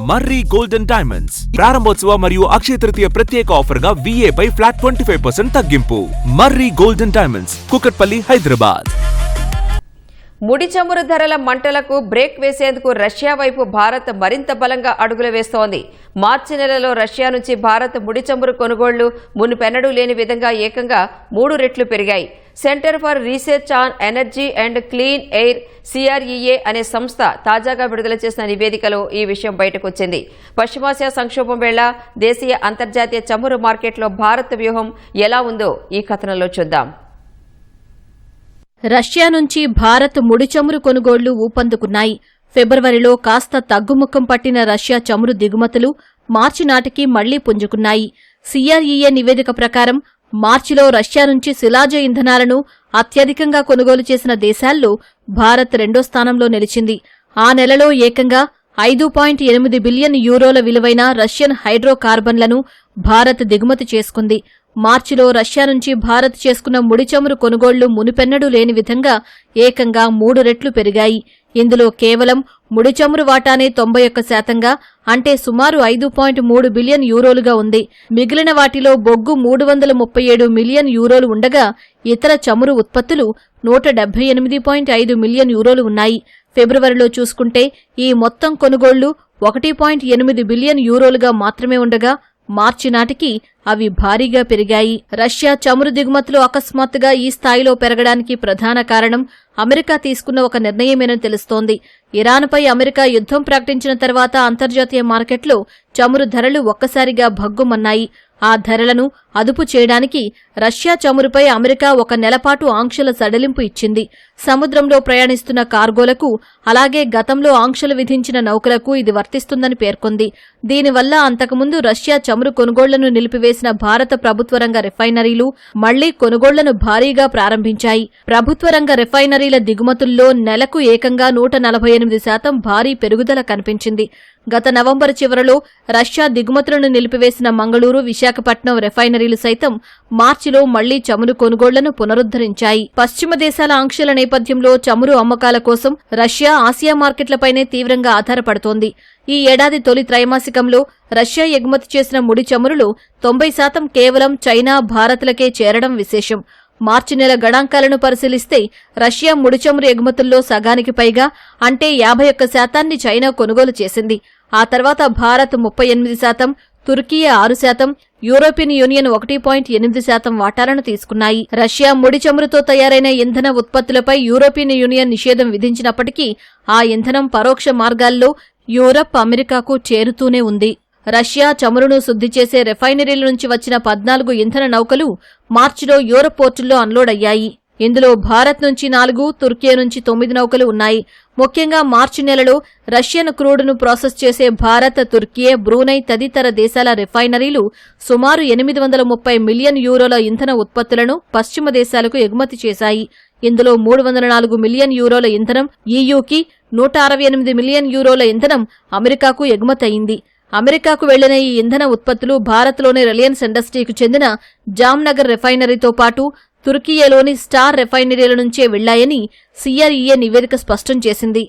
మర్రి golden diamonds ప్రారంభోత్సవ మరియు అక్షయ తృతీయ ప్రత్యేక ఆఫర్ గా VA పై ఫ్లాట్ 25% తగ్గింపు. మర్రి గోల్డెన్ డైమండ్స్, కుకట్పల్లి, హైదరాబాద్. ముడి చమురు ధరల మంటలకు బ్రేక్ వేసేందుకు రష్యా వైపు భారత్ మరింత బలంగా అడుగులు వేస్తోంది. మార్చి నెలలో రష్యా నుంచి భారత్ ముడి చమురు కొనుగోళ్లు మునుపెన్నడూ లేని విధంగా ఏకంగా 3 రెట్లు పెరిగాయి. Centre for research on energy and clean air CREA అనే సంస్థ తాజాగా విడుదల చేసిన నివేదికలో ఈ విషయం బయటకొచ్చింది. పశ్చిమాసియా సంక్షోభం వేళ దేశీయ అంతర్జాతీయ చమురు మార్కెట్లో భారత్ వ్యూహం ఎలా ఉందో ఈ కథనంలో చూద్దాం. రష్యా నుంచి భారత్ ముడి చమురు కొనుగోళ్లు ఊపందుకున్నాయి. ఫిబ్రవరిలో కాస్త తగ్గుముఖం పట్టిన రష్యా చమురు దిగుమతులు మార్చి నాటికి మళ్లీ పుంజుకున్నాయి. CREA నివేదిక ప్రకారం మార్చిలో రష్యా నుంచి శిలాజ ఇంధనాలను అత్యధికంగా కొనుగోలు చేసిన దేశాల్లో భారత్ 2వ స్థానంలో నిలిచింది. ఆ నెలలో ఏకంగా 5.8 బిలియన్ యూరోల విలువైన రష్యన్ హైడ్రోకార్బన్లను భారత్ దిగుమతి చేసుకుంది. మార్చిలో రష్యా నుంచి భారత్ చేసుకున్న ముడి చమురు కొనుగోళ్లు మునుపెన్నడూ లేని విధంగా ఏకంగా 3 రెట్లు పెరిగాయి. ఇందులో కేవలం ముడి చమురు వాటానే 91%గా అంటే సుమారు 5.3 బిలియన్ యూరోలుగా ఉంది. మిగిలిన వాటిలో బొగ్గు 337 మిలియన్ యూరోలు ఉండగా ఇతర చమురు ఉత్పత్తులు 178.5 మిలియన్ యూరోలు ఉన్నాయి. ఫిబ్రవరిలో చూసుకుంటే ఈ మొత్తం కొనుగోళ్లు 1.8 బిలియన్ యూరోలుగా మాత్రమే ఉండగా మార్చి నాటికి అవి భారీగా పెరిగాయి. రష్యా చమురు దిగుమతులు అకస్మాత్తుగా ఈ స్థాయిలో పెరగడానికి ప్రధాన కారణం అమెరికా తీసుకున్న ఒక నిర్ణయమేనని తెలుస్తోంది. ఇరాన్పై అమెరికా యుద్ధం ప్రకటించిన తర్వాత అంతర్జాతీయ మార్కెట్లో చమురు ధరలు ఒక్కసారిగా భగ్గుమన్నాయి. ఆ ధరలను అదుపు చేయడానికి రష్యా చమురుపై అమెరికా ఒక నెలపాటు ఆంక్షల సడలింపు ఇచ్చింది. సముద్రంలో ప్రయాణిస్తున్న కార్గోలకు అలాగే గతంలో ఆంక్షలు విధించిన నౌకలకు ఇది వర్తిస్తుందని పేర్కొంది. దీనివల్ల అంతకుముందు రష్యా చమురు కొనుగోళ్లను నిలిపివేసిన భారత ప్రభుత్వ రంగ రిఫైనరీలు మళ్లీ కొనుగోళ్లను భారీగా ప్రారంభించాయి. ప్రభుత్వ రంగ రిఫైనరీల దిగుమతుల్లో నెలకు ఏకంగా 148% భారీ పెరుగుదల కనిపించింది. గత నవంబర్ చివరలో రష్యా దిగుమతులను నిలిపివేసిన మంగళూరు, విశాఖపట్నం రిఫైనరీలు సైతం మార్చిలో మళ్లీ చమురు కొనుగోళ్లను పునరుద్ధరించాయి. పశ్చిమ దేశాల ఆంక్షల నేపథ్యంలో చమురు అమ్మకాల కోసం రష్యా ఆసియా మార్కెట్లపైనే తీవ్రంగా ఆధారపడుతోంది. ఈ ఏడాది తొలి త్రైమాసికంలో రష్యా ఎగుమతి చేసిన ముడి చమురులో 90% కేవలం చైనా, భారత్లకే చేరడం విశేషం. మార్చి నెల గణాంకాలను పరిశీలిస్తే రష్యా ముడి చమురు ఎగుమతుల్లో సగానికి పైగా అంటే 51% చైనా కొనుగోలు చేసింది. ఆ తర్వాత భారత్ 38%, తుర్కియా 6%, యూరోపియన్ యూనియన్ 1.8% వాటాలను తీసుకున్నాయి. రష్యా ముడి చమురుతో తయారైన ఇంధన ఉత్పత్తులపై యూరోపియన్ యూనియన్ నిషేధం విధించినప్పటికీ ఆ ఇంధనం పరోక్ష మార్గాల్లో యూరప్, అమెరికాకు చేరుతూనే ఉంది. రష్యా చమురును శుద్ధి చేసే రిఫైనరీల నుంచి వచ్చిన 14 ఇంధన నౌకలు మార్చిలో యూరప్ పోర్టుల్లో అన్లోడ్ అయ్యాయి. ఇందులో భారత్ నుంచి 4, తుర్కియా నుంచి 9 నౌకలు ఉన్నాయి. ముఖ్యంగా మార్చి నెలలో రష్యన్ క్రూడ్ను ప్రాసెస్ చేసే భారత్, తుర్కియా, బ్రూనై తదితర దేశాల రిఫైనరీలు సుమారు 830 మిలియన్ యూరోల ఇంధన ఉత్పత్తులను పశ్చిమ దేశాలకు ఎగుమతి చేశాయి. ఇందులో 304 మిలియన్ యూరోల ఇంధనం EUకి, 168 మిలియన్ యూరోల ఇంధనం అమెరికాకు ఎగుమతయింది. అమెరికాకు వెళ్లిన ఈ ఇంధన ఉత్పత్తులు భారత్లోని రిలయన్స్ ఇండస్ట్రీకి చెందిన జామ్నగర్ రిఫైనరీతో పాటు తుర్కియాలోని స్టార్ రిఫైనరీల నుంచే వెళ్లాయని CREA నివేదిక స్పష్టం చేసింది.